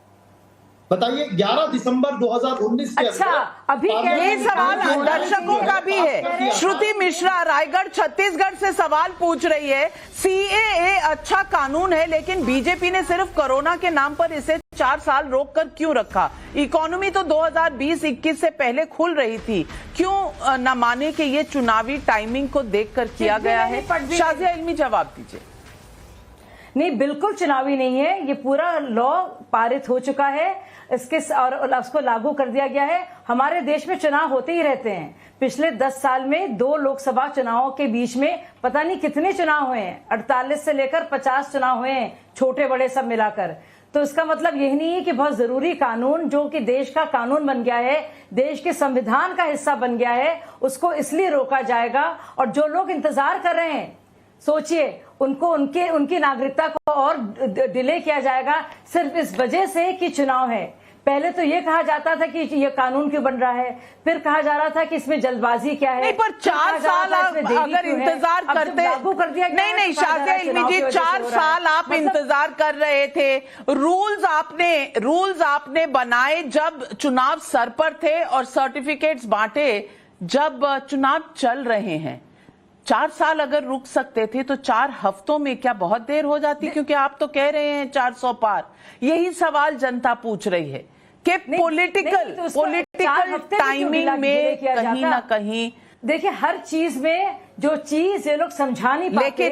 S6: बताइए, 11 दिसंबर 2019 के
S7: अच्छा, अभी
S1: ये सवाल दर्शकों का भी है। श्रुति मिश्रा रायगढ़ छत्तीसगढ़ से सवाल पूछ रही है, सीएए अच्छा कानून है, लेकिन बीजेपी ने सिर्फ कोरोना के नाम पर इसे 4 साल रोक कर क्यों रखा? इकोनॉमी तो 2020-21 से पहले खुल रही थी, क्यों न माने कि ये चुनावी टाइमिंग को देखकर किया गया है? शाजिया इल्मी, जवाब दीजिए।
S7: नहीं, बिल्कुल चुनावी नहीं है, ये पूरा लॉ पारित हो चुका है, इसके और उसको लागू कर दिया गया है। हमारे देश में चुनाव होते ही रहते हैं। पिछले 10 साल में 2 लोकसभा चुनावों के बीच में पता नहीं कितने चुनाव हुए हैं, 48 से लेकर 50 चुनाव हुए हैं, छोटे बड़े सब मिलाकर। तो इसका मतलब यही नहीं है कि बहुत जरूरी कानून जो कि देश का कानून बन गया है, देश के संविधान का हिस्सा बन गया है, उसको इसलिए रोका जाएगा। और जो लोग इंतजार कर रहे हैं, सोचिए, उनको उनकी नागरिकता को और डिले किया जाएगा सिर्फ इस वजह से कि चुनाव है। पहले तो ये कहा जाता था कि ये कानून क्यों बन रहा है, फिर कहा जा रहा था कि इसमें जल्दबाजी क्या है।
S1: नहीं, पर 4 साल आप अगर इंतजार करते,
S7: लागू कर दिया गया,
S1: नहीं शाजिया इल्मी जी, 4 साल आप इंतजार कर रहे थे। रूल्स आपने बनाए जब चुनाव सर पर थे और सर्टिफिकेट्स बांटे जब चुनाव चल रहे हैं। 4 साल अगर रुक सकते थे तो 4 हफ्तों में क्या बहुत देर हो जाती? क्योंकि आप तो कह रहे हैं 400 पार। यही सवाल जनता पूछ रही है कि पॉलिटिकल टाइमिंग में कहीं ना कहीं,
S7: देखिए हर चीज में जो चीज ये लोग समझा नहीं पाते,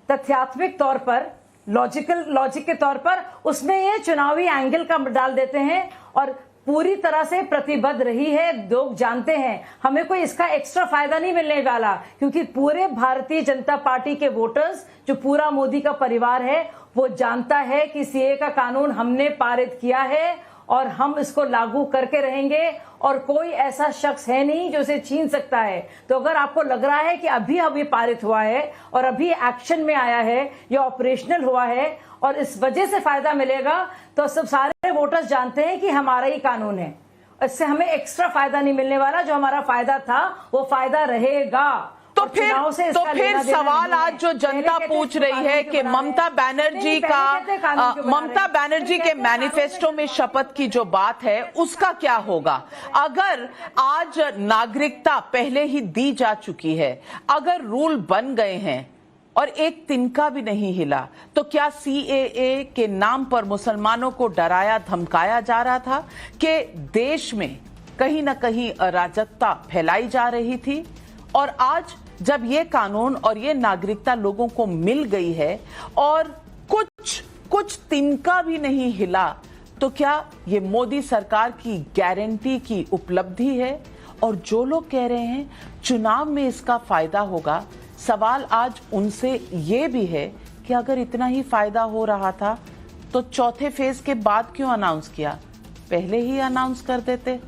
S7: तथ्यात्मक तौर पर, लॉजिक के तौर पर, उसमें ये चुनावी एंगल का डाल देते हैं और पूरी तरह से प्रतिबद्ध रही है। लोग जानते हैं हमें कोई इसका एक्स्ट्रा फायदा नहीं मिलने वाला, क्योंकि पूरे भारतीय जनता पार्टी के वोटर्स, जो पूरा मोदी का परिवार है, वो जानता है कि सीए का कानून हमने पारित किया है और हम इसको लागू करके रहेंगे और कोई ऐसा शख्स है नहीं जो इसे छीन सकता है। तो अगर आपको लग रहा है कि अभी पारित हुआ है और अभी एक्शन में आया है या ऑपरेशनल हुआ है और इस वजह से फायदा मिलेगा, तो सब सारे वोटर्स जानते हैं कि हमारा ही कानून है, इससे हमें एक्स्ट्रा फायदा नहीं मिलने वाला। जो हमारा फायदा था वो फायदा रहेगा।
S1: तो फिर सवाल आज जो जनता पूछ रही है कि ममता बनर्जी के मैनिफेस्टो में शपथ की जो बात है उसका क्या होगा? अगर आज नागरिकता पहले ही दी जा चुकी है, अगर रूल बन गए हैं और एक तिनका भी नहीं हिला, तो क्या सीएए के नाम पर मुसलमानों को डराया धमकाया जा रहा था कि देश में कहीं ना कहीं अराजकता फैलाई जा रही थी? और आज जब ये कानून और ये नागरिकता लोगों को मिल गई है और कुछ तिनका भी नहीं हिला, तो क्या ये मोदी सरकार की गारंटी की उपलब्धि है? और जो लोग कह रहे हैं चुनाव में इसका फायदा होगा, सवाल आज उनसे ये भी है कि अगर इतना ही फायदा हो रहा था तो चौथे फेज के बाद क्यों अनाउंस किया? पहले ही अनाउंस कर देते,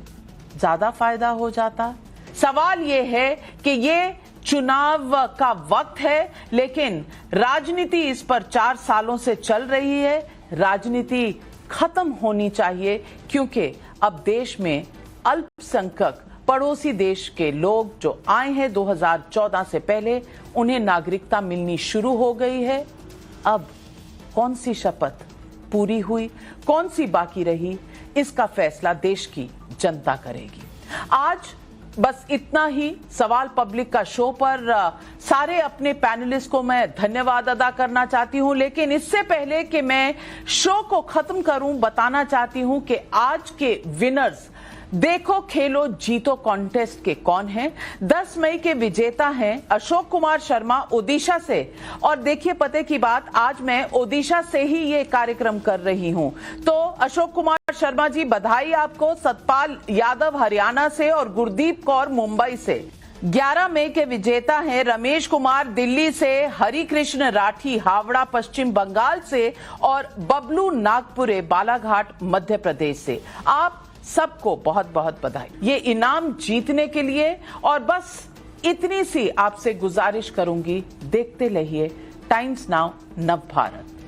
S1: ज्यादा फायदा हो जाता। सवाल ये है कि ये चुनाव का वक्त है, लेकिन राजनीति इस पर 4 सालों से चल रही है। राजनीति खत्म होनी चाहिए, क्योंकि अब देश में अल्पसंख्यक पड़ोसी देश के लोग जो आए हैं 2014 से पहले, उन्हें नागरिकता मिलनी शुरू हो गई है। अब कौन सी शपथ पूरी हुई, कौन सी बाकी रही, इसका फैसला देश की जनता करेगी। आज बस इतना ही। सवाल पब्लिक का शो पर सारे अपने पैनलिस्ट को मैं धन्यवाद अदा करना चाहती हूं, लेकिन इससे पहले कि मैं शो को खत्म करूं, बताना चाहती हूं कि आज के विनर्स देखो खेलो जीतो कॉन्टेस्ट के कौन हैं। 10 मई के विजेता हैं अशोक कुमार शर्मा ओडिशा से। और देखिए पते की बात, आज मैं ओडिशा से ही ये कार्यक्रम कर रही हूं। तो अशोक कुमार शर्मा जी, बधाई आपको। सतपाल यादव हरियाणा से और गुरदीप कौर मुंबई से। 11 मई के विजेता हैं रमेश कुमार दिल्ली से, हरि कृष्ण राठी हावड़ा पश्चिम बंगाल से और बबलू नागपुरे बालाघाट मध्य प्रदेश से। आप सबको बहुत बहुत बधाई ये इनाम जीतने के लिए। और बस इतनी सी आपसे गुजारिश करूंगी, देखते रहिए टाइम्स नाउ नव भारत।